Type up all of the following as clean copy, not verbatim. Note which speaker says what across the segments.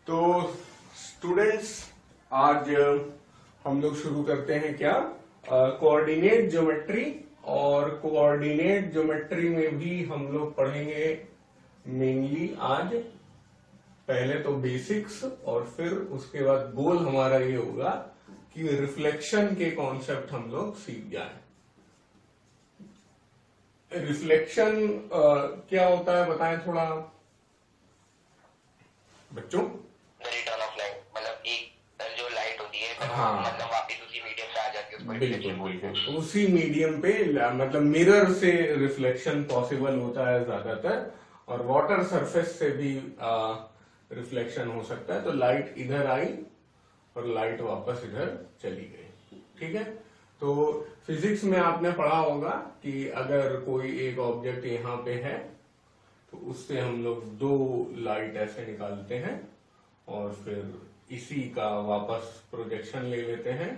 Speaker 1: तो स्टूडेंट्स, आज हम लोग शुरू करते हैं क्या, कोऑर्डिनेट ज्योमेट्री। और कोऑर्डिनेट ज्योमेट्री में भी हम लोग पढ़ेंगे मेनली आज पहले तो बेसिक्स, और फिर उसके बाद गोल हमारा ये होगा कि रिफ्लेक्शन के कॉन्सेप्ट हम लोग सीख जाएं। रिफ्लेक्शन क्या होता है बताएं थोड़ा बच्चों।
Speaker 2: रिटर्न ऑफ लाइट मतलब एक जो लाइट होती है
Speaker 1: हाँ,
Speaker 2: मतलब वापस उसी मीडियम पे आ जाती है, उसको
Speaker 1: बिल्कुल
Speaker 2: रिफ्लेक्शन बोलते
Speaker 1: बिल्कुल
Speaker 2: हैं।
Speaker 1: उसी मीडियम पे मतलब मिरर से रिफ्लेक्शन पॉसिबल होता है ज्यादातर, और वाटर सरफेस से भी रिफ्लेक्शन हो सकता है। तो लाइट इधर आई और लाइट वापस इधर चली गई, ठीक है। तो फिजिक्स में आपने पढ़ा होगा कि अगर कोई एक ऑब्जेक्ट यहाँ पे है तो उससे हम लोग दो लाइट ऐसे निकालते हैं और फिर इसी का वापस प्रोजेक्शन ले लेते हैं,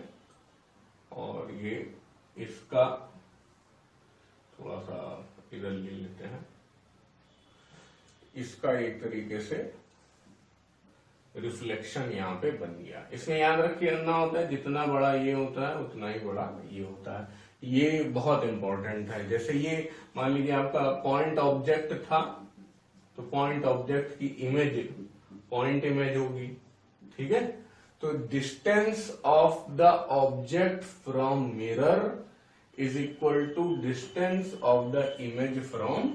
Speaker 1: और ये इसका थोड़ा सा इधर ले लेते हैं। इसका एक तरीके से रिफ्लेक्शन यहाँ पे बन गया। इसमें याद रखना होता है जितना बड़ा ये होता है उतना ही बड़ा ये होता है। ये बहुत इंपॉर्टेंट है। जैसे ये मान लीजिए आपका पॉइंट ऑब्जेक्ट था, तो पॉइंट ऑब्जेक्ट की इमेज पॉइंट इमेज होगी, ठीक है। तो distance of the object from mirror is equal to distance of the image from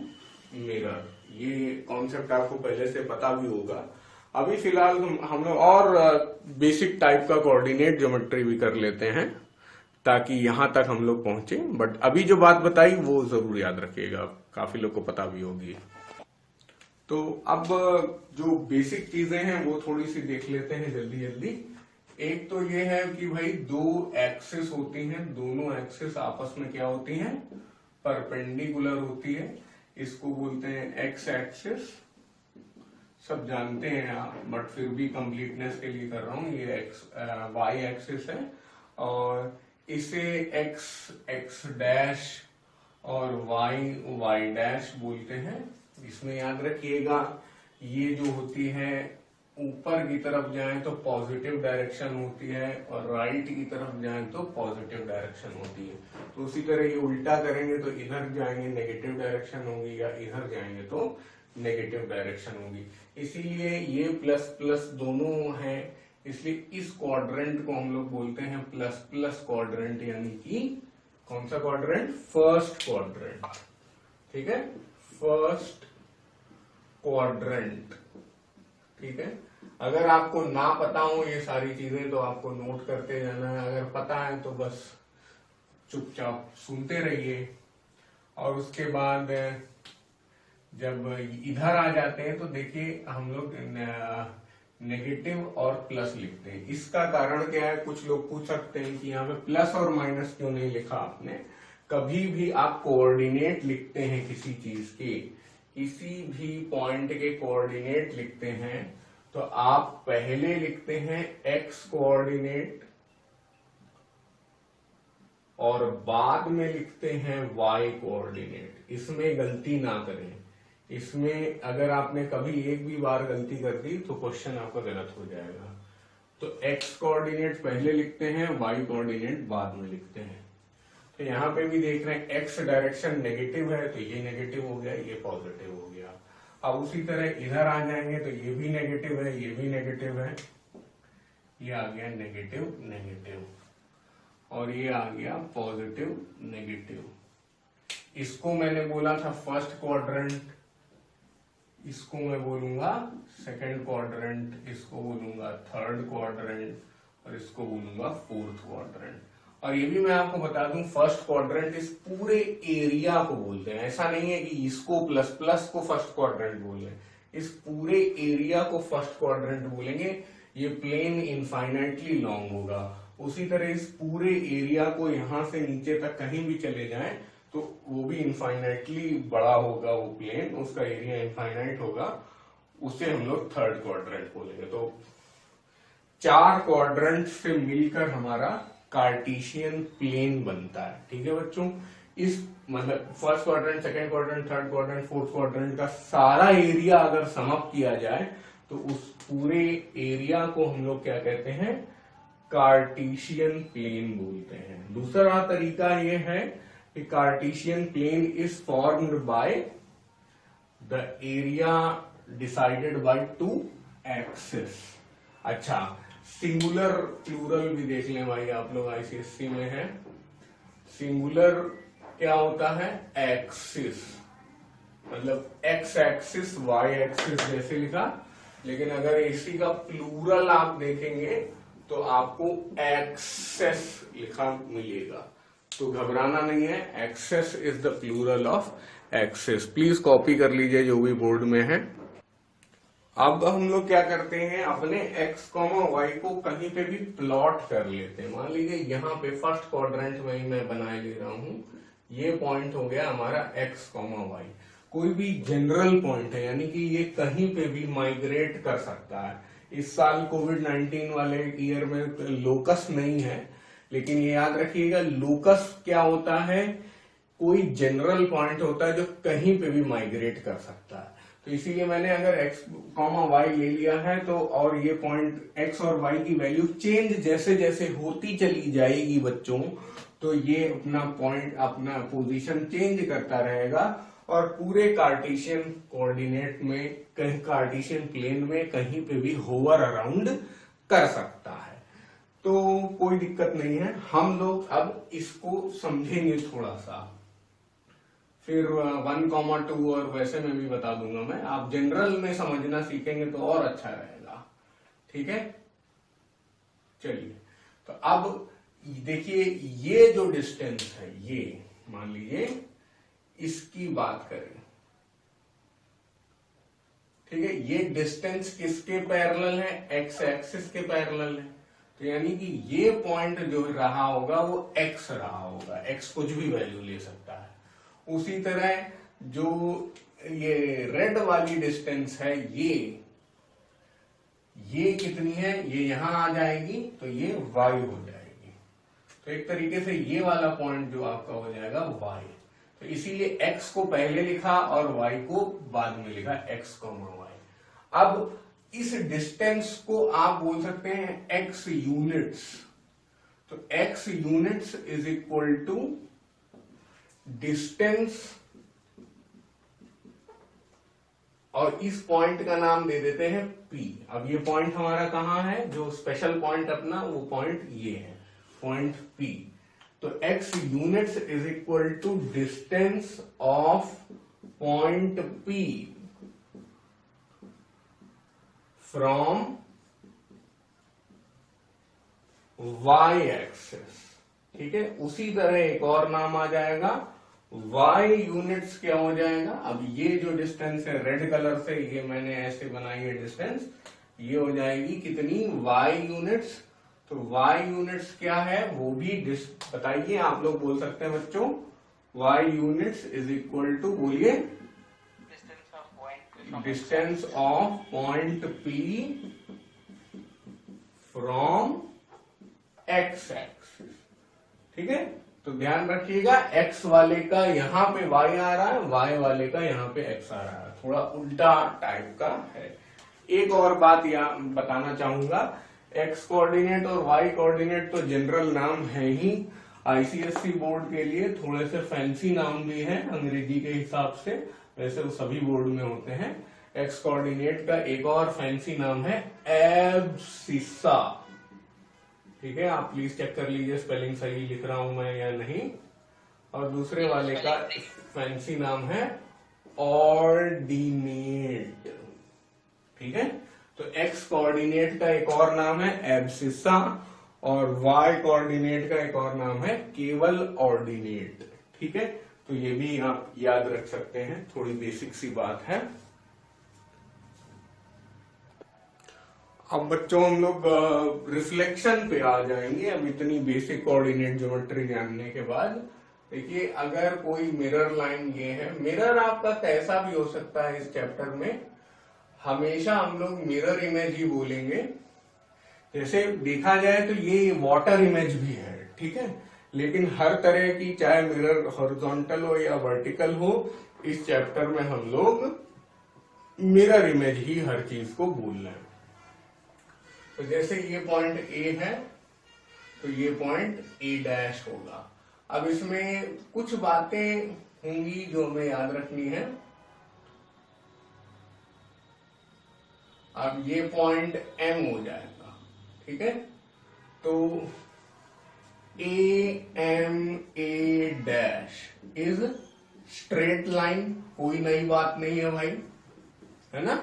Speaker 1: mirror. ये कॉन्सेप्ट आपको पहले से पता भी होगा। अभी फिलहाल हम लोग और बेसिक टाइप का कोऑर्डिनेट ज्योमेट्री भी कर लेते हैं ताकि यहां तक हम लोग पहुंचे। बट अभी जो बात बताई वो जरूर याद रखिएगा, काफी लोग को पता भी होगी। तो अब जो बेसिक चीजें हैं वो थोड़ी सी देख लेते हैं जल्दी जल्दी। एक तो ये है कि भाई दो एक्सिस होती हैं, दोनों एक्सिस आपस में क्या होती हैं, परपेंडिकुलर होती है। इसको बोलते हैं एक्स एक्सिस। सब जानते हैं आप, बट फिर भी कंप्लीटनेस के लिए कर रहा हूं। ये एक्स वाई एक्सिस है, और इसे एक्स एक्स डैश और वाई वाई डैश बोलते हैं। इसमें याद रखिएगा ये जो होती है ऊपर की तरफ जाए तो पॉजिटिव डायरेक्शन होती है, और राइट की तरफ जाए तो पॉजिटिव डायरेक्शन होती है। तो उसी तरह ये उल्टा करेंगे तो इधर जाएंगे नेगेटिव डायरेक्शन होगी, या इधर जाएंगे तो नेगेटिव डायरेक्शन होगी। इसीलिए ये प्लस प्लस दोनों है, इसलिए इस क्वाड्रेंट को हम लोग बोलते हैं प्लस प्लस क्वाड्रेंट, यानी कि कौन सा क्वाड्रेंट, फर्स्ट क्वाड्रेंट, ठीक है, फर्स्ट क्वाड्रेंट, ठीक है। अगर आपको ना पता हो ये सारी चीजें तो आपको नोट करते जाना है, अगर पता है तो बस चुपचाप सुनते रहिए। और उसके बाद जब इधर आ जाते हैं तो देखिए हम लोग नेगेटिव और प्लस लिखते हैं। इसका कारण क्या है, कुछ लोग पूछ सकते हैं कि यहाँ पे प्लस और माइनस क्यों नहीं लिखा आपने। कभी भी आप कोऑर्डिनेट लिखते हैं किसी चीज के, किसी भी पॉइंट के कोऑर्डिनेट लिखते हैं तो आप पहले लिखते हैं एक्स कोऑर्डिनेट और बाद में लिखते हैं वाई कोऑर्डिनेट। इसमें गलती ना करें। इसमें अगर आपने कभी एक भी बार गलती कर दी तो क्वेश्चन आपका गलत हो जाएगा। तो एक्स कोऑर्डिनेट पहले लिखते हैं, वाई कोऑर्डिनेट बाद में लिखते हैं। तो यहां पे भी देख रहे हैं एक्स डायरेक्शन नेगेटिव है तो ये नेगेटिव हो गया, ये पॉजिटिव हो गया। अब उसी तरह इधर आ जाएंगे तो ये भी नेगेटिव है, ये भी नेगेटिव है, ये आ गया नेगेटिव नेगेटिव, और ये आ गया पॉजिटिव नेगेटिव। इसको मैंने बोला था फर्स्ट क्वाड्रेंट, इसको मैं बोलूंगा सेकंड क्वाड्रेंट, इसको बोलूंगा थर्ड क्वाड्रेंट, और इसको बोलूंगा फोर्थ क्वाड्रेंट। और ये भी मैं आपको बता दूं, फर्स्ट क्वाड्रेंट इस पूरे एरिया को बोलते हैं। ऐसा नहीं है कि इसको प्लस प्लस को फर्स्ट क्वाड्रेंट बोल रहे हैं, इस पूरे एरिया को फर्स्ट क्वाड्रेंट बोलेंगे। ये प्लेन इनफाइनाइटली लॉन्ग होगा। उसी तरह इस पूरे एरिया को यहां से नीचे तक कहीं भी चले जाएं तो वो भी इनफाइनाइटली बड़ा होगा, वो प्लेन, उसका एरिया इनफाइनाइट होगा, उसे हम लोग थर्ड क्वाड्रेंट बोलेंगे। तो चार क्वाड्रेंट से मिलकर हमारा कार्टेशियन प्लेन बनता है, ठीक है बच्चों। इस मतलब first quadrant, second quadrant, third quadrant, fourth quadrant का सारा एरिया अगर सम अप किया जाए तो उस पूरे एरिया को हम लोग क्या कहते हैं, कार्टेशियन प्लेन बोलते हैं। दूसरा तरीका ये है कि Cartesian plane is formed by the area decided by two axis. अच्छा, सिंगुलर प्लूरल भी देख लें भाई, आप लोग आईसीएससी में है। सिंगुलर क्या होता है, एक्सिस, मतलब एक्स एक्सिस वाई एक्सिस जैसे लिखा, लेकिन अगर इसी का प्लूरल आप देखेंगे तो आपको एक्सेस लिखा मिलेगा, तो घबराना नहीं है, axes is the plural of axis. Please copy कर लीजिए जो भी बोर्ड में है। अब हम लोग क्या करते हैं, अपने x, y को कहीं पे भी प्लॉट कर लेते हैं। मान लीजिए यहाँ पे फर्स्ट क्वाड्रेंट में ही मैं बनाए ले रहा हूं, ये पॉइंट हो गया हमारा x, y। कोई भी जनरल पॉइंट है, यानी कि ये कहीं पे भी माइग्रेट कर सकता है। इस साल कोविड-19 वाले ईयर में लोकस नहीं है, लेकिन ये याद रखिएगा, लोकस क्या होता है, कोई जनरल पॉइंट होता है जो कहीं पे भी माइग्रेट कर सकता है। तो इसीलिए मैंने अगर x, y ले लिया है तो, और ये पॉइंट x और y की वैल्यू चेंज जैसे जैसे होती चली जाएगी बच्चों, तो ये अपना पॉइंट, अपना पोजीशन चेंज करता रहेगा और पूरे कार्टेशियन कोऑर्डिनेट में, कहीं कार्टेशियन प्लेन में कहीं पे भी होवर अराउंड कर सकता है। तो कोई दिक्कत नहीं है। हम लोग अब इसको समझेंगे थोड़ा सा, फिर 1,2 और वैसे में भी बता दूंगा मैं। आप जनरल में समझना सीखेंगे तो और अच्छा रहेगा, ठीक है। चलिए, तो अब देखिए, ये जो डिस्टेंस है, ये मान लीजिए इसकी बात करें, ठीक है। ये डिस्टेंस किसके पैरेलल है, एक्स एक्सिस के पैरेलल है। तो यानी कि ये पॉइंट जो रहा होगा वो एक्स रहा होगा, एक्स कुछ भी वैल्यू ले सकता है। उसी तरह जो ये रेड वाली डिस्टेंस है, ये कितनी है, ये यहां आ जाएगी तो ये y हो जाएगी। तो एक तरीके से ये वाला पॉइंट जो आपका हो जाएगा y। तो इसीलिए x को पहले लिखा और y को बाद में लिखा, x, y। अब इस डिस्टेंस को आप बोल सकते हैं x यूनिट्स। तो x units is equal to distance, और इस पॉइंट का नाम दे देते हैं P। अब ये पॉइंट हमारा कहां है, जो स्पेशल पॉइंट अपना, वो पॉइंट ये है, पॉइंट P। तो x units is equal to distance of point P from y axis, ठीक है। उसी तरह एक और नाम आ जाएगा, y यूनिट्स क्या हो जाएगा। अब ये जो डिस्टेंस है रेड कलर से, ये मैंने ऐसे बनाई है डिस्टेंस, ये हो जाएगी कितनी, y यूनिट्स। तो y यूनिट्स क्या है, वो भी बताइए, आप लोग बोल सकते हैं बच्चों। y units is equal to, बोलिए, distance of point P from x axis, ठीक है। तो ध्यान रखिएगा, x वाले का यहाँ पे y आ रहा है, y वाले का यहाँ पे x आ रहा है, थोड़ा उल्टा टाइप का है। एक और बात यहाँ बताना चाहूंगा, x कोऑर्डिनेट और y कोऑर्डिनेट तो जनरल नाम है ही, आईसीएससी बोर्ड के लिए थोड़े से फैंसी नाम भी है अंग्रेजी के हिसाब से, वैसे वो सभी बोर्ड में होते हैं। x कोऑर्डिनेट का एक और फैंसी नाम है एब्सिसा, ठीक है। आप प्लीज चेक कर लीजिए स्पेलिंग सही लिख रहा हूं मैं या नहीं। और दूसरे वाले का फैंसी नाम है ऑर्डिनेट, ठीक है। तो x कोऑर्डिनेट का एक और नाम है एब्सिसा, और y कोऑर्डिनेट का एक और नाम है केवल ऑर्डिनेट, ठीक है। तो ये भी आप याद रख सकते हैं, थोड़ी बेसिक सी बात है। अब बच्चों हम लोग रिफ्लेक्शन पे आ जाएंगे। अब इतनी बेसिक कोऑर्डिनेट ज्योमेट्री जानने के बाद देखिए, अगर कोई मिरर लाइन ये है, मिरर आपका कैसा भी हो सकता है इस चैप्टर में, हमेशा हम लोग मिरर इमेज ही बोलेंगे। जैसे देखा जाए तो ये वाटर इमेज भी है, ठीक है, लेकिन हर तरह की, चाहे मिरर हॉरिजॉन्टल हो या वर्टिकल हो, इस चैप्टर में हम लोग मिरर इमेज ही हर चीज को बोलना है। तो जैसे ये पॉइंट ए है तो ये पॉइंट ए डैश होगा। अब इसमें कुछ बातें होंगी जो हमें याद रखनी है। अब ये पॉइंट एम हो जाएगा, ठीक है। तो A M A dash is straight line, कोई नई बात नहीं है भाई, है ना,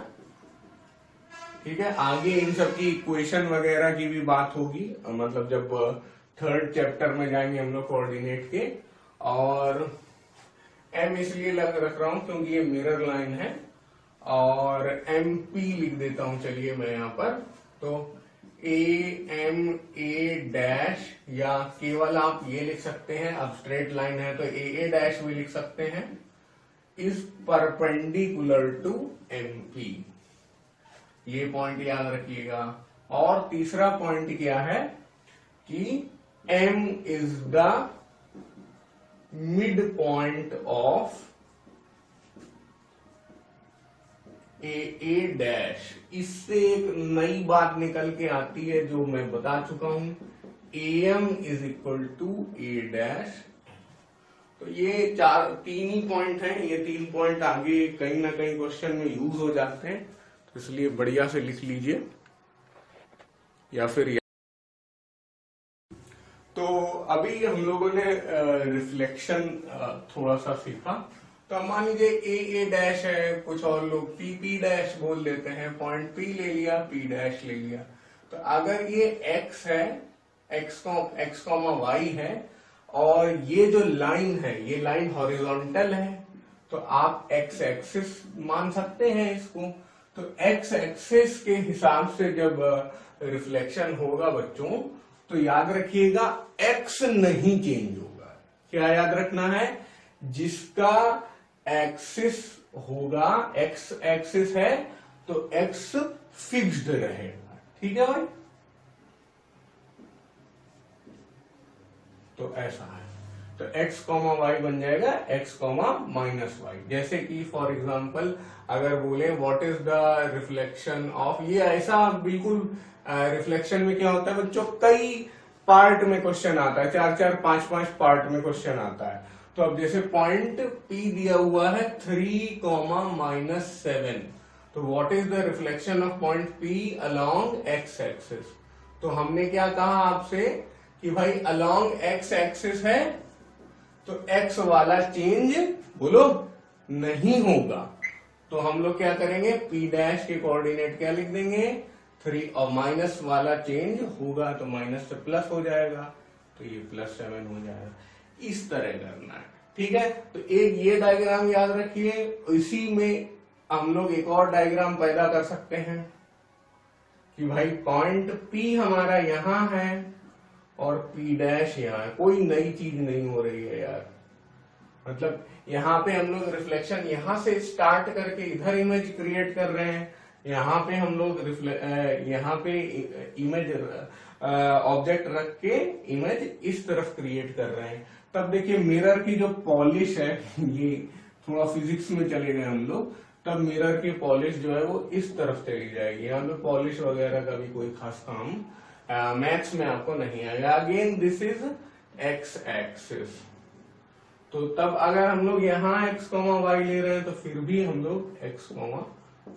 Speaker 1: ठीक है। आगे इन सब की इक्वेशन वगैरह की भी बात होगी, मतलब जब थर्ड चैप्टर में जाएंगे हम लोग कोऑर्डिनेट के। और एम इसलिए रख रहा हूं क्योंकि ये मिरर लाइन है, और एम पी लिख देता हूं, चलिए मैं यहां पर। तो ए एम ए डैश, या केवल आप ये लिख सकते हैं, अब स्ट्रेट लाइन है तो ए डैश भी लिख सकते हैं, is perpendicular to M P. ये पॉइंट याद रखिएगा। और तीसरा पॉइंट क्या है कि M is the mid point of A dash. इससे एक नई बात निकल के आती है जो मैं बता चुका हूं, AM is equal to A dash. तो ये तीन ही पॉइंट हैं, ये 3 पॉइंट आगे कहीं ना कहीं क्वेश्चन में यूज हो जाते हैं, तो इसलिए बढ़िया से लिख लीजिए या फिर। तो अभी हम लोगों ने रिफ्लेक्शन थोड़ा सा सीखा। तो मान लीजिए ए डैश है, कुछ और लोग पी डैश बोल देते हैं, पॉइंट पी ले लिया, पी डैश ले लिया। तो अगर ये एक्स है, एक्स कॉमा वाई है, और ये जो लाइन है ये लाइन हॉरिजॉन्टल है, तो आप एक्स एक्सिस मान सकते हैं इसको। तो एक्स एक्सिस के हिसाब से जब रिफ्लेक्शन होगा बच्चों, तो याद रखिएगा एक्स नहीं चेंज होगा। क्या याद रखना है? जिसका एक्सिस होगा, एक्स एक्सिस है तो एक्स फिक्स्ड रहेगा, ठीक है भाई। तो ऐसा है, तो x कॉमा वाई बन जाएगा x कॉमा माइनस वाई। जैसे कि फॉर एग्जांपल अगर बोले what is the reflection of, ये ऐसा बिल्कुल रिफ्लेक्शन में क्या होता है बच्चों, कई पार्ट में क्वेश्चन आता है, 4-4, 5-5 पार्ट में क्वेश्चन आता है। तो अब जैसे पॉइंट P दिया हुआ है 3,-7, तो what is the reflection of point P along x axis. तो हमने क्या कहा आपसे कि भाई अलोंग x एक्सिस है तो x वाला चेंज बोलो नहीं होगा। तो हम लोग क्या करेंगे, P डैश के कोऑर्डिनेट क्या लिख देंगे, 3, और माइनस वाला चेंज होगा तो माइनस से प्लस हो जाएगा, तो ये +7 हो जाएगा। इस तरह करना है, ठीक है। तो एक ये डायग्राम याद रखिए। इसी में हम लोग एक और डायग्राम पैदा कर सकते हैं कि भाई पॉइंट P हमारा यहां है और P डैश यहाँ है, कोई नई चीज नहीं हो रही है यार। मतलब यहाँ पे हम लोग रिफ्लेक्शन यहाँ से स्टार्ट करके इधर इमेज क्रिएट कर रहे हैं, यहाँ पे हम लोग यहाँ पे इमेज ऑब्जेक्ट रख के इमेज इस तरफ क्रिएट कर रहे हैं। तब देखिए मिरर की जो पॉलिश है, ये थोड़ा फिजिक्स में चले गए हम लोग, तब मिरर की पॉलिश जो है वो इस तरफ चली जाएगी। यहाँ पे पॉलिश वगैरह का भी कोई खास काम मैथ्स में आपको नहीं आएगा। Again this is x axis, तो तब अगर हम लोग यहाँ x, y ले रहे हैं तो फिर भी हम लोग x,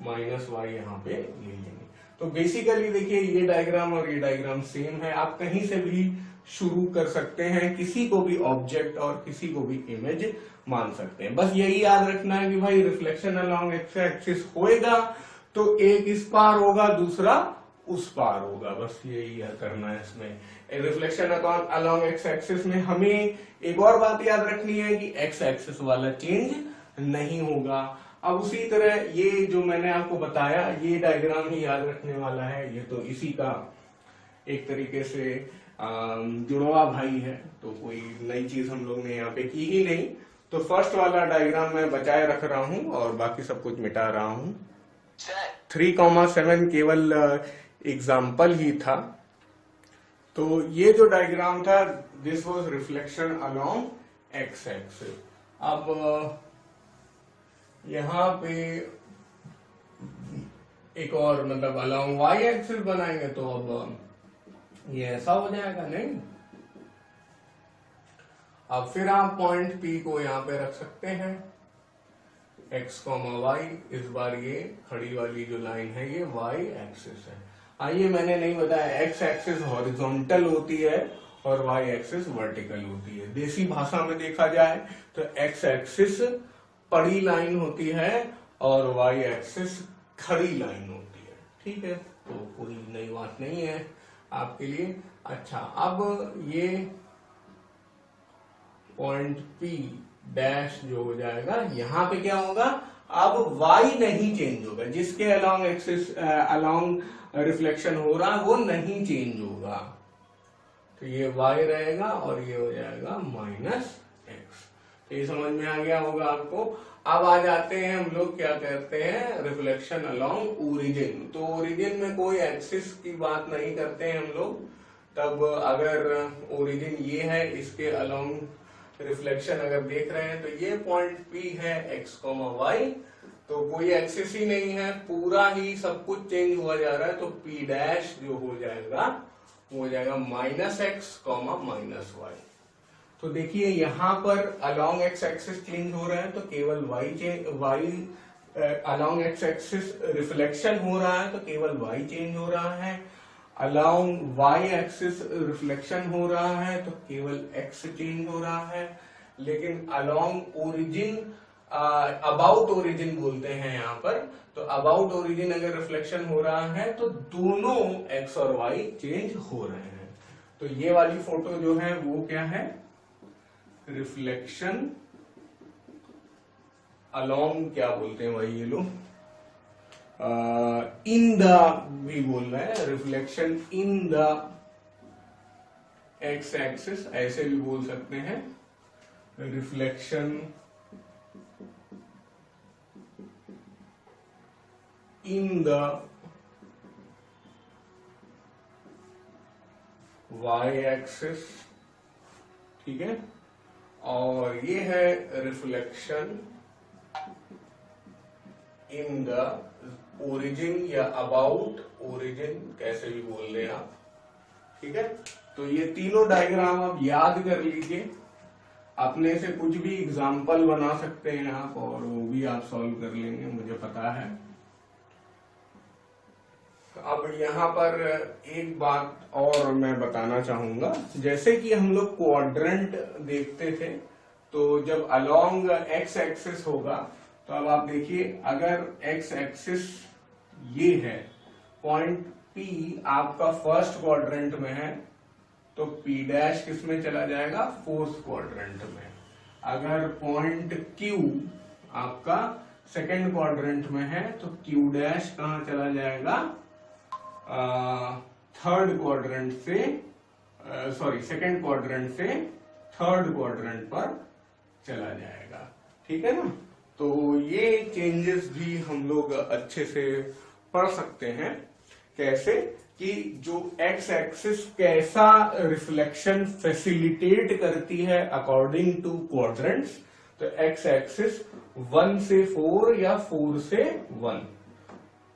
Speaker 1: माइनस वाई यहाँ पे ले लेंगे। तो बेसिकली देखिए ये डायग्राम और ये डायग्राम सेम है, आप कहीं से भी शुरू कर सकते हैं, किसी को भी ऑब्जेक्ट और किसी को भी इमेज मान सकते हैं। बस यही याद रखना है कि भाई रिफ्लेक्शन अलोंग एक्स एक्सिस होएगा तो एक इस पार होगा, दूसरा उस पार होगा, बस यही करना है इसमें। रिफ्लेक्शन अलोंग एक्स एक्सिस में हमें एक और बात याद रखनी है कि एक्स एक्सिस वाला चेंज नहीं होगा। अब उसी तरह ये जो मैंने आपको बताया ये डायग्राम ही याद रखने वाला है, ये तो इसी का एक तरीके से जुड़वा भाई है, तो कोई नई चीज हम लोग ने यहाँ पे की ही नहीं। तो फर्स्ट वाला डायग्राम मैं बचाए रख रहा हूं और बाकी सब कुछ मिटा रहा हूं। 3,7 केवल एग्जाम्पल ही था। तो ये जो डायग्राम था this was reflection along x axis. अब यहां पे एक और मतलब अलोंग वाई एक्सिस बनाएंगे तो अब ये ऐसा हो जाएगा नहीं। अब फिर आप पॉइंट P को यहां पे रख सकते हैं x, y। इस बार ये खड़ी वाली जो लाइन है ये y एक्सिस है। आइए, मैंने नहीं बताया x एक्सिस हॉरिजॉन्टल होती है और y एक्सिस वर्टिकल होती है। देसी भाषा में देखा जाए तो x एक्सिस पड़ी लाइन होती है और y एक्सिस खड़ी लाइन होती है। ठीक है, तो कोई नई बात नहीं है आपके लिए। अच्छा, अब ये पॉइंट P डैश जो हो जाएगा, यहां पे क्या होगा, अब y नहीं चेंज होगा, जिसके अलोंग एक्सिस अलोंग रिफ्लेक्शन हो रहा है वो नहीं चेंज होगा, तो ये y रहेगा और ये हो जाएगा -x। तो ये समझ में आ गया होगा आपको। अब आ जाते हैं हम लोग क्या कहते हैं, रिफ्लेक्शन अलोंग ओरिजिन। तो ओरिजिन में कोई एक्सिस की बात नहीं करते हैं हम लोग। तब अगर ओरिजिन ये है, इसके अलोंग रिफ्लेक्शन अगर देख रहे हैं तो ये पॉइंट P है x, y, तो कोई एक्सिस ही नहीं है, पूरा ही सब कुछ चेंज हुआ जा रहा है। तो P डैश जो हो जाएगा वो हो जाएगा -x, -y। तो देखिए यहाँ पर अलोंग x एक्सिस चेंज हो रहा है तो केवल y along x axis reflection हो रहा है तो केवल y चेंज हो रहा है। अलोंग y एक्सिस रिफ्लेक्शन हो रहा है तो केवल x चेंज हो रहा है। लेकिन अलोंग ओरिजिन, अबाउट ओरिजिन बोलते हैं यहाँ पर, तो अबाउट ओरिजिन अगर रिफ्लेक्शन हो रहा है तो दोनों x और y चेंज हो रहे हैं। तो ये वाली फोटो जो है वो क्या है, रिफ्लेक्शन अलोंग, क्या बोलते हैं भाई ये लोग, इन द भी बोल रहे हैं, reflection in the X axis ऐसे भी बोल सकते हैं, reflection in the Y axis. ठीक है, और ये है रिफ्लेक्शन इन द ओरिजिन या अबाउट ओरिजिन, कैसे भी बोल रहे हैं आप। ठीक है, तो ये तीनों डायग्राम आप याद कर लीजिए, अपने से कुछ भी एग्जाम्पल बना सकते हैं आप और वो भी आप सॉल्व कर लेंगे, मुझे पता है। अब यहाँ पर एक बात और मैं बताना चाहूंगा, जैसे कि हम लोग क्वाड्रेंट देखते थे, तो जब अलोंग एक्स एक्सिस होगा तो अब आप देखिए, अगर एक्स एक्सिस ये है, पॉइंट P आपका फर्स्ट क्वाड्रेंट में है तो P डैश किस में चला जाएगा, फोर्थ क्वाड्रेंट में। अगर पॉइंट Q आपका सेकंड क्वाड्रेंट में है तो Q डैश कहां चला जाएगा, थर्ड क्वाड्रेंट से, सॉरी सेकंड क्वाड्रेंट से थर्ड क्वाड्रेंट पर चला जाएगा। ठीक है ना, तो ये चेंजेस भी हम लोग अच्छे से पढ़ सकते हैं, कैसे कि जो एक्स एक्सिस कैसा रिफ्लेक्शन फैसिलिटेट करती है अकॉर्डिंग टू क्वाड्रेंट्स। तो एक्स एक्सिस 1 से 4 या 4 से 1,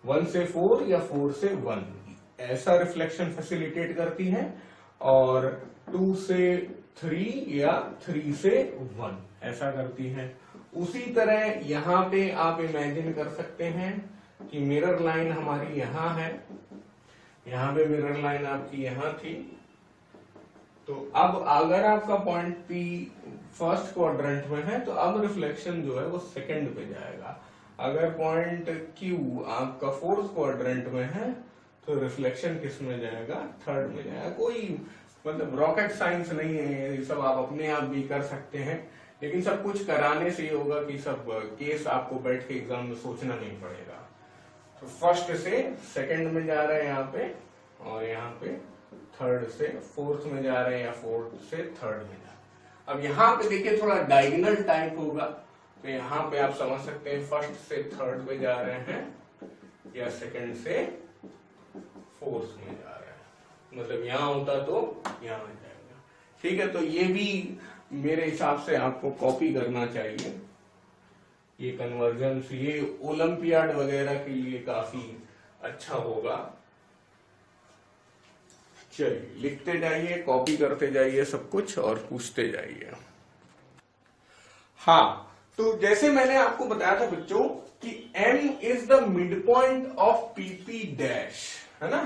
Speaker 1: 1 से 4 या 4 से 1 ऐसा रिफ्लेक्शन फैसिलिटेट करती है, और 2 से 3 या 3 से 1 ऐसा करती है। उसी तरह यहाँ पे आप इमेजिन कर सकते हैं कि मिरर लाइन हमारी यहाँ है, यहाँ पे मिरर लाइन आपकी यहाँ थी, तो अब अगर आपका पॉइंट P फर्स्ट क्वाड्रेंट में है तो अब रिफ्लेक्शन जो है वो सेकंड पे जाएगा। अगर पॉइंट Q आपका फोर्थ क्वाड्रेंट में है तो रिफ्लेक्शन किस में जाएगा, थर्ड में जाएगा। कोई मतलब रॉकेट साइंस नहीं है, ये सब आप अपने आप भी कर सकते हैं, लेकिन सब कुछ कराने से ये होगा कि सब केस आपको बैठ के एग्जाम में सोचना नहीं पड़ेगा। तो फर्स्ट से सेकंड में जा रहे हैं यहाँ पे, और यहाँ पे थर्ड से फोर्थ में जा रहे हैं, या फोर्थ से थर्ड में जा रहे हैं। अब यहाँ पे देखिए थोड़ा डायगोनल टाइप होगा, तो यहाँ पे आप समझ सकते हैं फर्स्ट से थर्ड में जा रहे हैं या सेकंड से फोर्थ में जा रहे हैं, मतलब यहाँ होता तो यहाँ आ जाएगा। ठीक है, तो ये भी मेरे हिसाब से आपको कॉपी करना चाहिए, ये कन्वर्जन, ये ओलंपियाड वगैरह के लिए काफी अच्छा होगा। चलिए लिखते जाइए, कॉपी करते जाइए सब कुछ और पूछते जाइए। हाँ, तो जैसे मैंने आपको बताया था बच्चों कि m is the mid point of PP dash, है ना।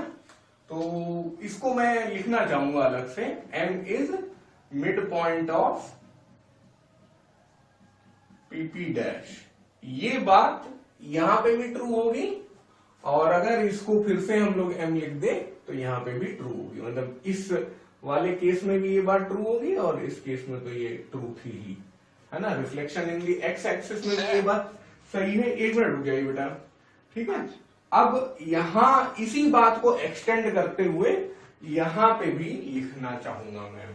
Speaker 1: तो इसको मैं लिखना चाहूंगा अलग से, m is mid point of PP dash. ये बात यहां पे भी ट्रू होगी, और अगर इसको फिर से हम लोग m लिख दें तो यहां पे भी ट्रू होगी। मतलब इस वाले केस में भी ये बात ट्रू होगी और इस केस में तो ये ट्रू थी ही, है ना। Reflection in the x axis में भी ये बात सही है। एक मिनट रुक जाइए बेटा, ठीक है। अब यहां इसी बात को एक्सटेंड करते हुए यहां पे भी लिखना चाहूंगा मैं।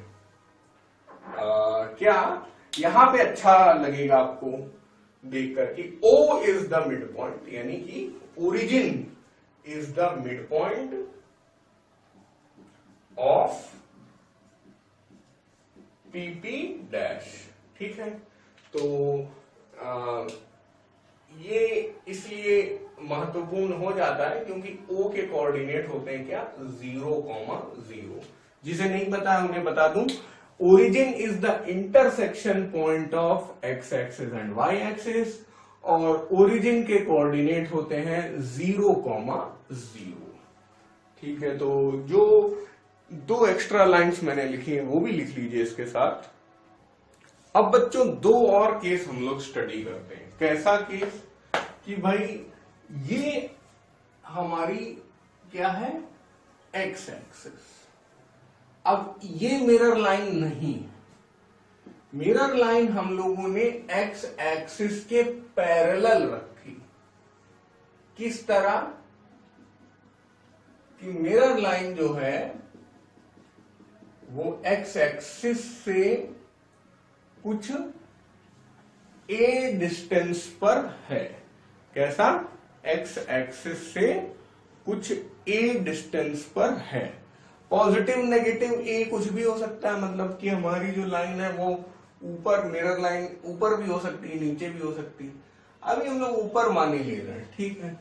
Speaker 1: क्या यहां पे अच्छा लगेगा आपको देखकर कि O is the mid point, यानी कि origin is the mid point of PP dash, ठीक है। तो ये इसलिए महत्वपूर्ण हो जाता है क्योंकि O के कोऑर्डिनेट होते हैं क्या, 0,0। जिसे नहीं पता है उन्हें बता दूं, origin is the intersection point of X axis and Y axis, और ओरिजिन के कोऑर्डिनेट होते हैं 0,0। ठीक है, तो जो 2 एक्स्ट्रा लाइंस मैंने लिखी हैं वो भी लिख लीजिए इसके साथ। अब बच्चों 2 और केस हम लोग स्टडी करते हैं। कैसा केस कि भाई ये हमारी क्या है, एक्स एक्सिस। अब ये मिरर लाइन नहीं, मिरर लाइन हम लोगों ने एक्स एक्सिस के पैरेलल रखी। किस तरह कि मिरर लाइन जो है वो एक्स एक्सिस से कुछ a डिस्टेंस पर है। कैसा, एक्स एक्सिस से कुछ a डिस्टेंस पर है। पॉजिटिव नेगेटिव a कुछ भी हो सकता है, मतलब कि हमारी जो लाइन है वो ऊपर, मिरर लाइन ऊपर भी हो सकती है, नीचे भी हो सकती है। अभी हम लोग ऊपर मान ले रहे हैं, ठीक है।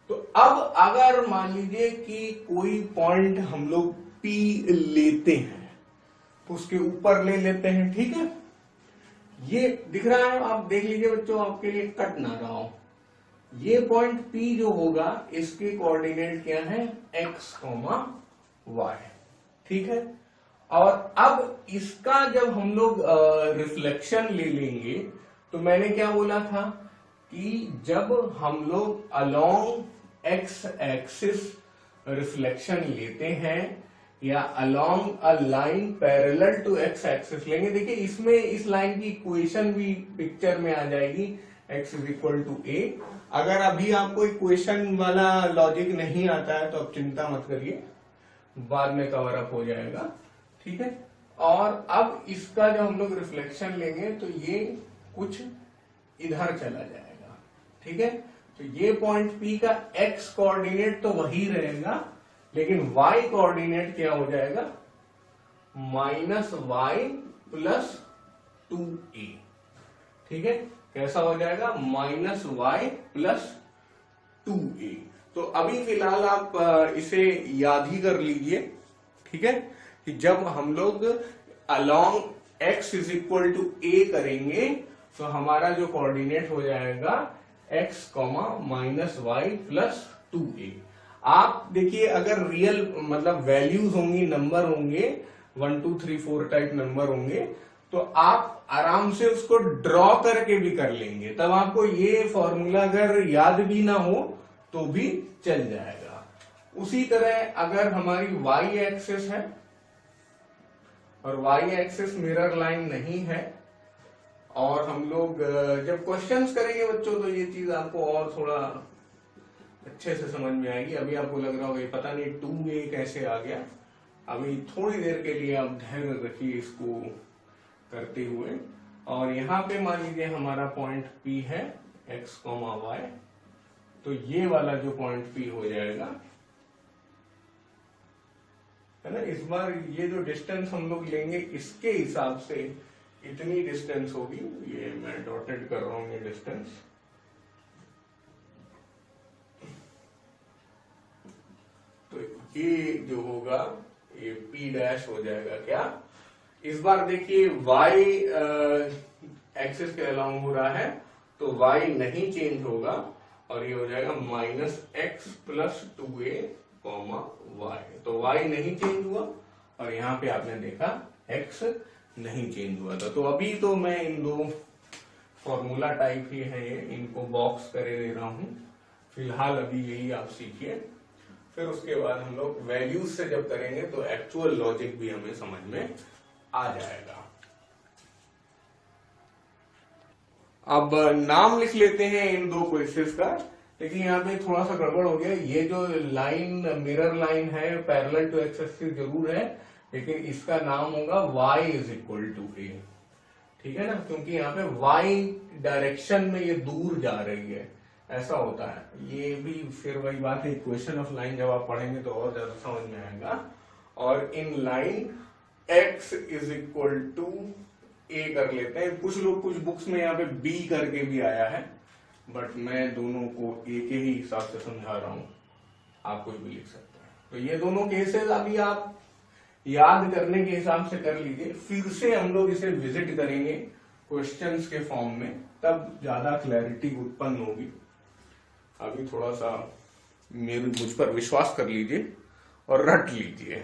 Speaker 1: तो अब अगर मान लीजिए कि कोई पॉइंट हम लोग P लेते हैं तो उसके ऊपर ले लेते हैं, ठीक है। ये दिख रहा है, आप देख लीजिए बच्चों, आपके लिए कट ना रहा हो। ये पॉइंट P जो होगा इसके कोऑर्डिनेट क्या है, x, y, ठीक है। और अब इसका जब हम लोग रिफ्लेक्शन ले लेंगे तो मैंने क्या बोला था कि जब हम लोग अलोंग एक्स एक्सिस रिफ्लेक्शन लेते हैं या along a line parallel to X axis लेंगे, देखिए इसमें इस लाइन की इक्वेशन भी पिक्चर में आ जाएगी, x is equal to a। अगर अभी आपको इक्वेशन वाला लॉजिक नहीं आता है तो आप चिंता मत करिए, बाद में कवर अप हो जाएगा, ठीक है। और अब इसका जब हम लोग रिफ्लेक्शन लेंगे तो ये कुछ इधर चला जाएगा, ठीक है। तो ये पॉइंट P का x कोऑर्डिनेट तो वही रहेगा, लेकिन y कोऑर्डिनेट क्या हो जाएगा, -y + 2a, ठीक है। कैसा हो जाएगा, -y + 2a। तो अभी फिलहाल आप इसे याद ही कर लीजिए, ठीक है, कि जब हम लोग along x is equal to a करेंगे तो हमारा जो कोऑर्डिनेट हो जाएगा x, -y + 2a। आप देखिए अगर रियल मतलब वैल्यूज होंगी, नंबर होंगे, 1 2 3 4 टाइप नंबर होंगे, तो आप आराम से उसको ड्रॉ करके भी कर लेंगे। तब आपको ये फॉर्मूला अगर याद भी ना हो तो भी चल जाएगा। उसी तरह अगर हमारी y एक्सिस है और y एक्सिस मिरर लाइन नहीं है, और हम लोग जब क्वेश्चंस करेंगे बच्चों तो ये चीज आपको और थोड़ा अच्छे से समझ में आएगी। अभी आपको लग रहा होगा ये पता नहीं 2a कैसे आ गया। अभी थोड़ी देर के लिए आप धैर्य रखिए इसको करते हुए। और यहाँ पे मान लीजिए हमारा पॉइंट P है x, y, तो ये वाला जो पॉइंट P हो जाएगा, है ना। इस बार ये जो डिस्टेंस हम लोग लेंगे इसके हिसाब से इतनी डिस्टेंस होगी। ये मैं डॉटेड कर रहा हूं ये डिस्टेंस, ये जो होगा ये p डैश हो जाएगा क्या, इस बार देखिए y एक्सिस के अलाउंग हो रहा है तो y नहीं चेंज होगा और ये हो जाएगा minus x plus 2a comma y। तो y नहीं चेंज हुआ और यहाँ पे आपने देखा x नहीं चेंज हुआ था। तो अभी तो मैं इन दो फॉर्मूला टाइप ही है ये, इनको बॉक्स करे दे रहा हूं फिलहाल, अभी यही आप सीखिए। फिर उसके बाद हम लोग वैल्यूज से जब करेंगे तो एक्चुअल लॉजिक भी हमें समझ में आ जाएगा। अब नाम लिख लेते हैं इन दो क्वेश्चंस का, लेकिन यहाँ पे थोड़ा सा गड़बड़ हो गया। ये जो लाइन मिरर लाइन है पैरेलल टू एक्स एक्सिस जरूर है, लेकिन इसका नाम होगा y is equal to a, ठीक है ना, क्योंकि यहाँ पे y डायरेक्शन में ये दूर जा रही है, ऐसा होता है। ये भी फिर वही बात है, इक्वेशन ऑफ लाइन जब आप पढ़ेंगे तो और ज्यादा समझ में आएगा। और in line x is equal to a कर लेते हैं। कुछ लोग कुछ बुक्स में यहाँ पे b करके भी आया है, बट मैं दोनों को a के ही हिसाब से समझा रहा हूं, आप कोई भी लिख सकते हैं। तो ये दोनों केसेस अभी आप याद करने के हिसाब से कर लीजिए, फिर से हम लोग इसे विजिट करेंगे क्वेश्चंस के फॉर्म में, तब ज्यादा क्लैरिटी उत्पन्न होगी। अभी थोड़ा सा मुझ पर विश्वास कर लीजिए और रट लीजिए।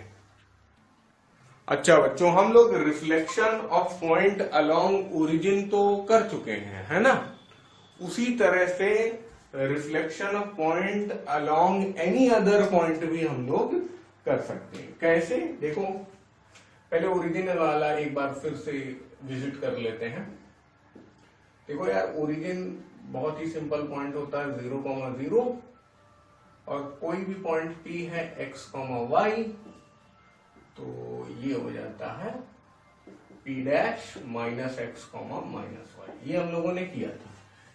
Speaker 1: अच्छा बच्चों, हम लोग reflection of point along origin तो कर चुके हैं, है ना। उसी तरह से reflection of point along any other point भी हम लोग कर सकते हैं। कैसे, देखो पहले ओरिजिन वाला एक बार फिर से विजिट कर लेते हैं। देखो यार, ओरिजिन बहुत ही सिंपल पॉइंट होता है 0,0 और कोई भी पॉइंट P है x, y, तो ये हो जाता है P dash minus X minus Y. ये हम लोगों ने किया था।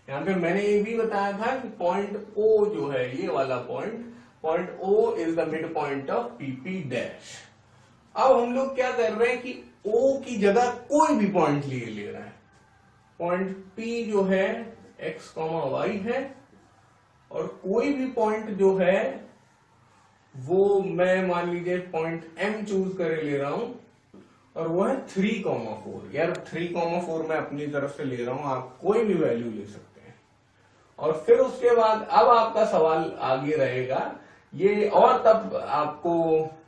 Speaker 1: यहाँ पे मैंने ये भी बताया था कि पॉइंट O जो है, ये वाला point O is the mid point of PP dash. अब हम लोग क्या कर रहे हैं कि O की जगह कोई भी पॉइंट ले रहा है। पॉइंट P जो है x, y है, और कोई भी पॉइंट जो है वो मैं मान लीजिए पॉइंट M चूज करे ले रहा हूं, और वो है 3,4। यार 3,4 मैं अपनी तरफ से ले रहा हूं, आप कोई भी वैल्यू ले सकते हैं। और फिर उसके बाद अब आपका सवाल आगे रहेगा ये, और तब आपको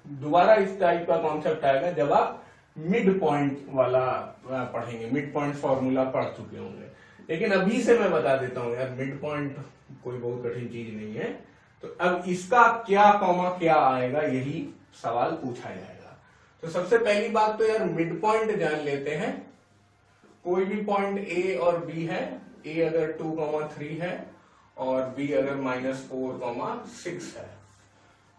Speaker 1: दोबारा इस टाइप का कॉन्सेप्ट आएगा जब आप मिड पॉइंट वाला पढ़ेंगे, मिड पॉइंट फॉर्मूला पढ़ चुके होंगे। लेकिन अभी से मैं बता देता हूं यार, मिड पॉइंट कोई बहुत कठिन चीज नहीं है। तो अब इसका क्या कॉमा क्या आएगा, यही सवाल पूछा जाएगा। तो सबसे पहली बात तो यार मिड पॉइंट जान लेते हैं। कोई भी पॉइंट A और B है, A अगर 2,3 है और B अगर -4,6 है,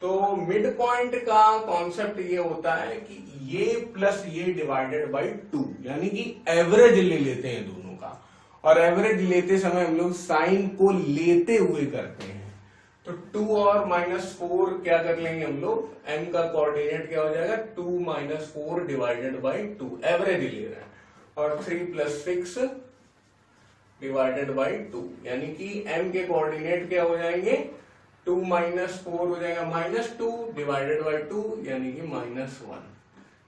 Speaker 1: तो मिड पॉइंट का कॉन्सेप्ट ये होता है कि ये प्लस ये डिवाइडेड बाई 2, यानी कि एवरेज ले लेते हैं दोनों का। और एवरेज लेते समय हम लोग साइन को लेते हुए करते हैं। तो 2 और -4 क्या कर लेंगे हम लोग, m का कोऑर्डिनेट क्या हो जाएगा 2 - 4 डिवाइडेड बाई 2, एवरेज ले रहे हैं। और 3 + 6 डिवाइडेड बाई 2, यानी कि m के कोऑर्डिनेट क्या हो जाएंगे 2 - 4 हो जाएगा -2 डिवाइडेड बाई 2, यानी कि -1।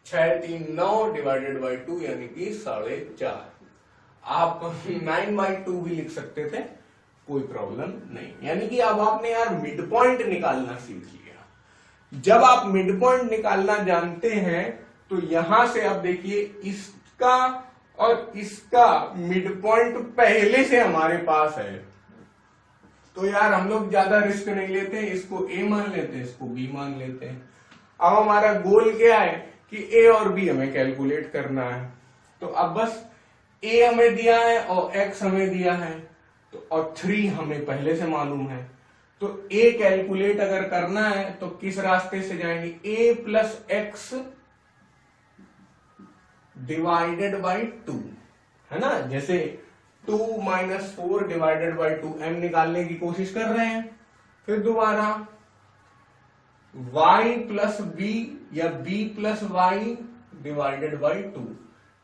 Speaker 1: 6 3 9 डिवाइडेड बाई 2, यानी कि 4.5। आप 9/2 भी लिख सकते थे, कोई प्रॉब्लम नहीं। यानी कि अब आपने यार मिड पॉइंट निकालना सीख लिया। जब आप मिड पॉइंट निकालना जानते हैं तो यहां से अब देखिए इसका और इसका मिड पॉइंट पहले से हमारे पास है, तो यार हम लोग ज्यादा रिस्क नहीं लेते हैं, इसको A मान लेते हैं, इसको B मान लेते हैं। अब हमारा गोल क्या है कि A और B हमें कैलकुलेट करना है। तो अब बस A हमें दिया है और X हमें दिया है, तो और 3 हमें पहले से मालूम है। तो A कैलकुलेट अगर करना है तो किस रास्ते से जाएंगे, A + x डिवाइडेड बाई 2, है ना। जैसे 2 - 4 डिवाइडेड बाई 2, m निकालने की कोशिश कर रहे हैं। फिर दोबारा y + b या b + y डिवाइडेड बाई 2।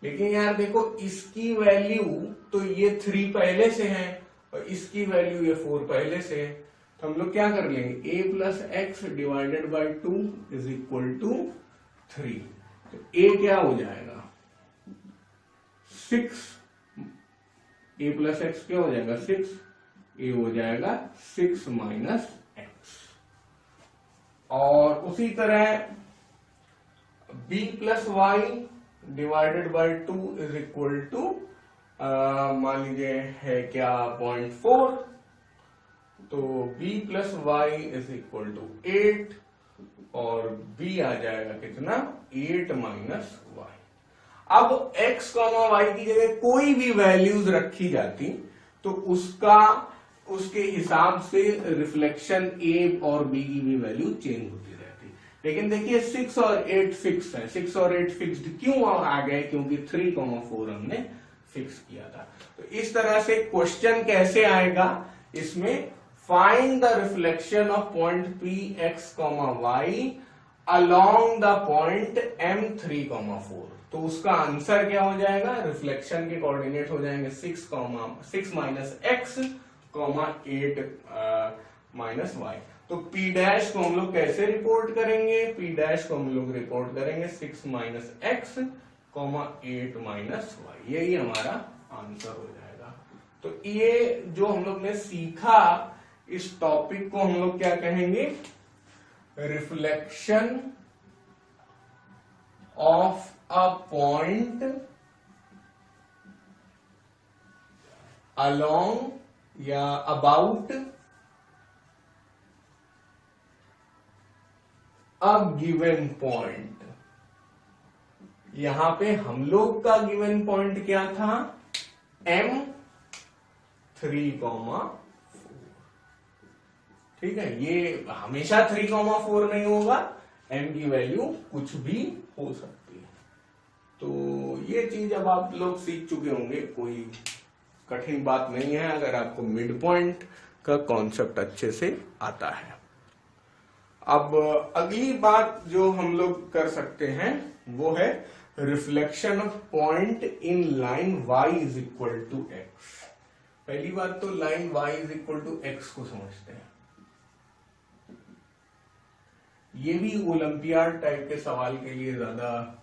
Speaker 1: लेकिन यार देखो इसकी वैल्यू तो ये 3 पहले से है और इसकी वैल्यू ये 4 पहले से है, तो हम लोग क्या कर लेंगे, a plus X divided by 2 is equal to 3। तो a क्या हो जाएगा 6, a प्लस एक्स क्या हो जाएगा 6, a हो जाएगा 6 माइनस एक्स। और उसी तरह b plus Y divided by 2 is equal to मान लीजिए है क्या 0.4, तो b plus Y is equal to 8 और b आ जाएगा कितना 8 माइनस वाई। अब x कॉमा वाई की जगह कोई भी वैल्यूज रखी जाती तो उसके हिसाब से रिफ्लेक्शन a और b की भी वैल्यू चेंज होती रहती। लेकिन देखिए 6 और 8 फिक्स है, 6 और 8 फिक्स्ड क्यों आ गए, क्योंकि 3,4 हमने फिक्स किया था। तो इस तरह से क्वेश्चन कैसे आएगा, इसमें find the reflection of point P X comma Y along the point M3,4। तो उसका आंसर क्या हो जाएगा, रिफ्लेक्शन के कोऑर्डिनेट हो जाएंगे 6 minus X comma 8 minus Y. तो P डैश को हम लोग कैसे रिपोर्ट करेंगे, P डैश को हम लोग रिपोर्ट करेंगे 6 minus X comma 8 minus Y. यही हमारा आंसर हो जाएगा। तो ये जो हम लोग ने सीखा, इस टॉपिक को हम लोग क्या कहेंगे, reflection of a point along या अबाउट अ गिवन पॉइंट। यहां पे हम लोग का गिवन पॉइंट क्या था, M3,4। ठीक है, ये हमेशा 3,4 नहीं होगा, m की वैल्यू कुछ भी हो सकती है। तो ये चीज अब आप लोग सीख चुके होंगे, कोई कठिन बात नहीं है अगर आपको मिड पॉइंट का कॉन्सेप्ट अच्छे से आता है। अब अगली बात जो हम लोग कर सकते हैं वो है reflection of point in line y is equal to X. पहली बात तो line y is equal to X को समझते हैं। ये भी ओलंपियाड टाइप के सवाल के लिए ज्यादा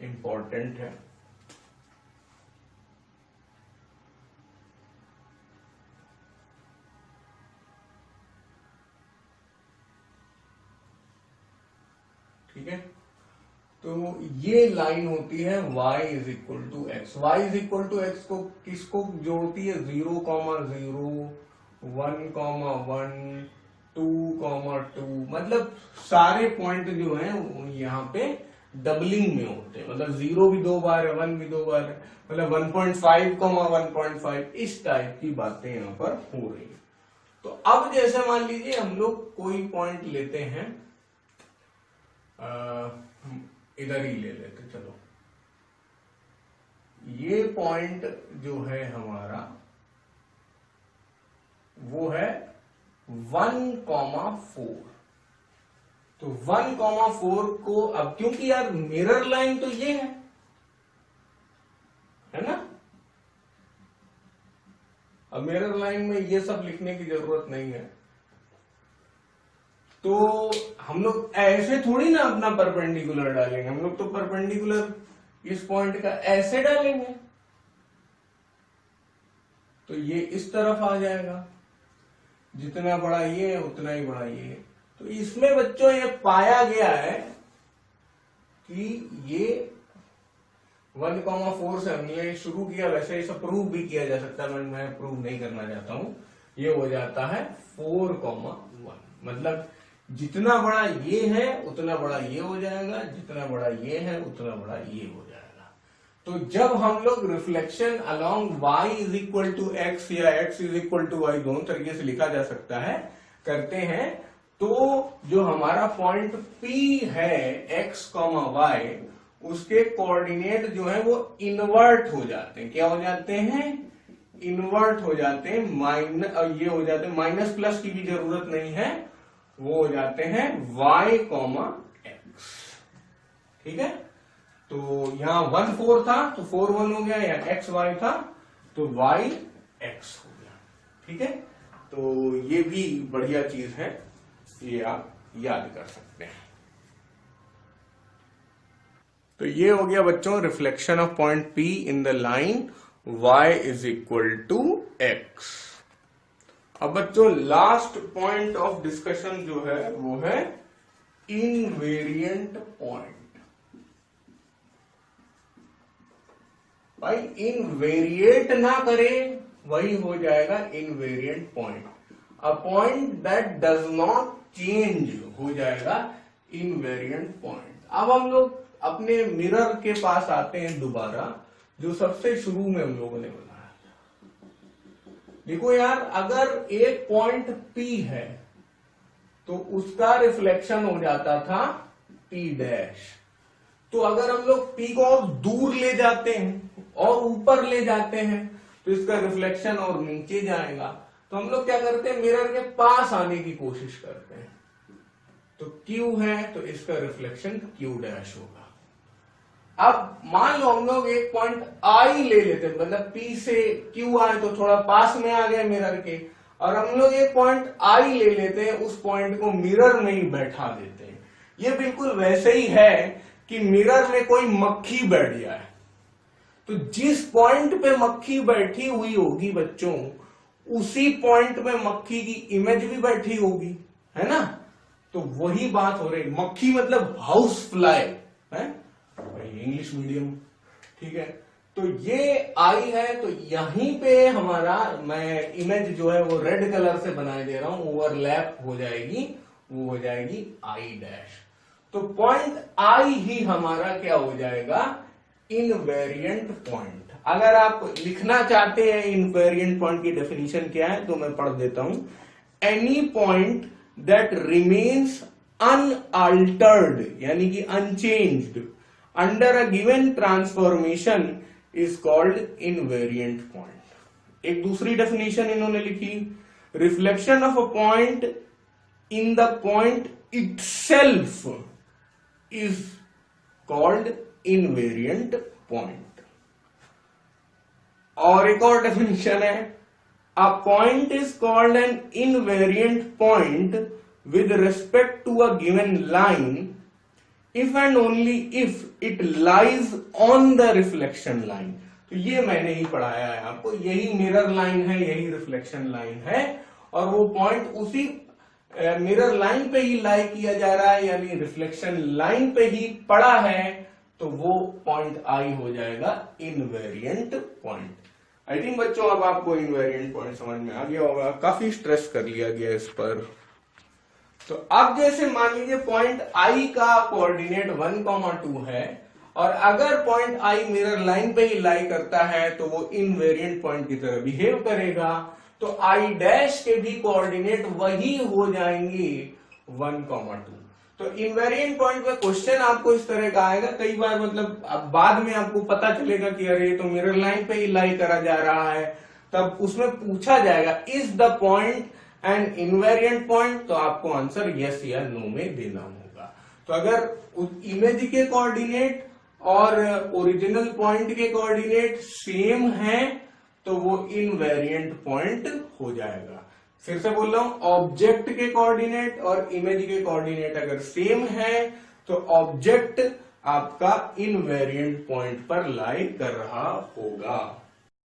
Speaker 1: इंपॉर्टेंट है। ठीक है, तो ये लाइन होती है y is equal to X. Y is equal to X को किसको जोड़ती है, 0,0, 1,1, 2,2, मतलब सारे पॉइंट जो हैं यहाँ पे डबलिंग में होते हैं। मतलब 0 भी 2 बार है, 1 भी 2 बार है, मतलब 1.5, 1.5 इस टाइप की बातें यहाँ पर हो रही है। तो अब जैसे मान लीजिए हम लोग कोई पॉइंट लेते हैं, इधर ही ले लेते, चलो ये पॉइंट जो है हमारा वो है 1,4। तो 1,4 को अब क्योंकि यार मिरर लाइन तो ये है ना, अब मिरर लाइन में ये सब लिखने की जरूरत नहीं है। तो हम लोग ऐसे थोड़ी ना अपना परपेंडिकुलर डालेंगे, हम लोग तो परपेंडिकुलर इस पॉइंट का ऐसे डालेंगे, तो ये इस तरफ आ जाएगा, जितना बड़ा ये है उतना ही बड़ा ये है। तो इसमें बच्चों ये पाया गया है कि ये 1,4 से हमने शुरू किया, वैसे इसे प्रूव भी किया जा सकता है, मैं प्रूव नहीं करना चाहता हूं। ये हो जाता है 4,1, मतलब जितना बड़ा ये है उतना बड़ा ये हो जाएगा, जितना बड़ा ये है उतना बड़ा ये हो जाएगा। तो जब हम लोग reflection along y is equal to X या x is equal to Y, दोनों तरीके से लिखा जा सकता है, करते हैं, तो जो हमारा पॉइंट P है x, y, उसके कोऑर्डिनेट जो है वो इन्वर्ट हो जाते हैं। क्या हो जाते हैं, इन्वर्ट हो जाते हैं, माइनस ये हो जाते हैं, माइनस प्लस की भी जरूरत नहीं है, वो हो जाते हैं y, x। ठीक है, तो यहां 1,4 था तो 4,1 हो गया, या x y था तो y x हो गया। ठीक है, तो ये भी बढ़िया चीज है, ये आप याद कर सकते हैं। तो ये हो गया बच्चों reflection of point P in the line y is equal to x। अब बच्चों लास्ट पॉइंट ऑफ डिस्कशन जो है वो है इनवेरिएंट पॉइंट। भाई इनवेरिएट ना करे वही हो जाएगा invariant point. A point that does not change हो जाएगा इनवेरिएंट पॉइंट। अब हम लोग अपने मिरर के पास आते हैं दोबारा, जो सबसे शुरू में हम लोगों ने बनाया। देखो यार, अगर एक पॉइंट P है तो उसका रिफ्लेक्शन हो जाता था P डैश। तो अगर हम लोग P को और दूर ले जाते हैं और ऊपर ले जाते हैं तो इसका रिफ्लेक्शन और नीचे जाएगा। तो हम लोग क्या करते हैं, मिरर के पास आने की कोशिश करते हैं। तो Q है तो इसका रिफ्लेक्शन Q डैश होगा। अब मान लो हम लोग एक पॉइंट I ले लेते हैं, मतलब P से Q आए तो थोड़ा पास में आ गए मिरर के, और हम लोग एक पॉइंट I ले लेते हैं, उस पॉइंट को मिरर में ही बैठा देते हैं। ये बिल्कुल वैसे ही है कि मिरर में कोई मक्खी बैठ जाए, तो जिस पॉइंट पे मक्खी बैठी हुई होगी बच्चों, उसी पॉइंट पे मक्खी की इमेज भी बैठी होगी, है ना। तो वही बात हो रही, मक्खी मतलब हाउस फ्लाई है, इंग्लिश मीडियम, ठीक है। तो ये आई है, तो यहीं पे हमारा, मैं इमेज जो है वो रेड कलर से बनाए दे रहा हूं, ओवरलैप हो जाएगी, वो हो जाएगी आई डैश। तो पॉइंट आई ही हमारा क्या हो जाएगा, इनवेरिएंट पॉइंट। अगर आप लिखना चाहते हैं इनवेरिएंट पॉइंट की डेफिनेशन क्या है तो मैं पढ़ देता हूं। Any point that remains unaltered यानी कि unchanged under a given transformation is called invariant point. एक दूसरी डेफिनेशन इन्होंने लिखी, reflection of a point in the point itself is called invariant point. और एक और डेफिनेशन है, a point is called an invariant point with respect to a given line if and only if it lies on the reflection line। तो ये मैंने ही पढ़ाया है आपको, यही मिरर लाइन है, यही रिफ्लेक्शन लाइन है, और वो पॉइंट उसी मिरर लाइन पे ही लाई किया जा रहा है, यानी रिफ्लेक्शन लाइन पे ही पड़ा है, तो वो पॉइंट आई हो जाएगा इनवेरिएंट पॉइंट। आई थिंक बच्चों अब आपको इनवेरिएंट पॉइंट समझ में आ गया होगा, काफी स्ट्रेस कर लिया गया इस पर। तो अब जैसे मान लीजिए पॉइंट आई का कोऑर्डिनेट 1,2 है, और अगर पॉइंट आई मिरर लाइन पे ही लाई करता है तो वो इनवेरिएंट पॉइंट की तरह बिहेव करेगा। तो आई डैश के भी कोऑर्डिनेट वही हो जाएंगे 1,2। तो इनवेरिएंट पॉइंट पे क्वेश्चन आपको इस तरह का आएगा, कई बार मतलब अब बाद में आपको पता चलेगा कि अरे तो मिरर लाइन पे ही लाई करा जा रहा है, तब उसमें पूछा जाएगा is the point and invariant point, तो आपको आंसर यस या नो में देना होगा। तो अगर इमेज के कोऑर्डिनेट और ओरिजिनल पॉइंट के कोऑर्डिनेट सेम हैं तो वो इनवेरिएंट पॉइंट हो जाएगा। फिर से बोल रहा हूं, ऑब्जेक्ट के कोऑर्डिनेट और इमेज के कोऑर्डिनेट अगर सेम है तो ऑब्जेक्ट आपका इनवेरिएंट पॉइंट पर लाई कर रहा होगा।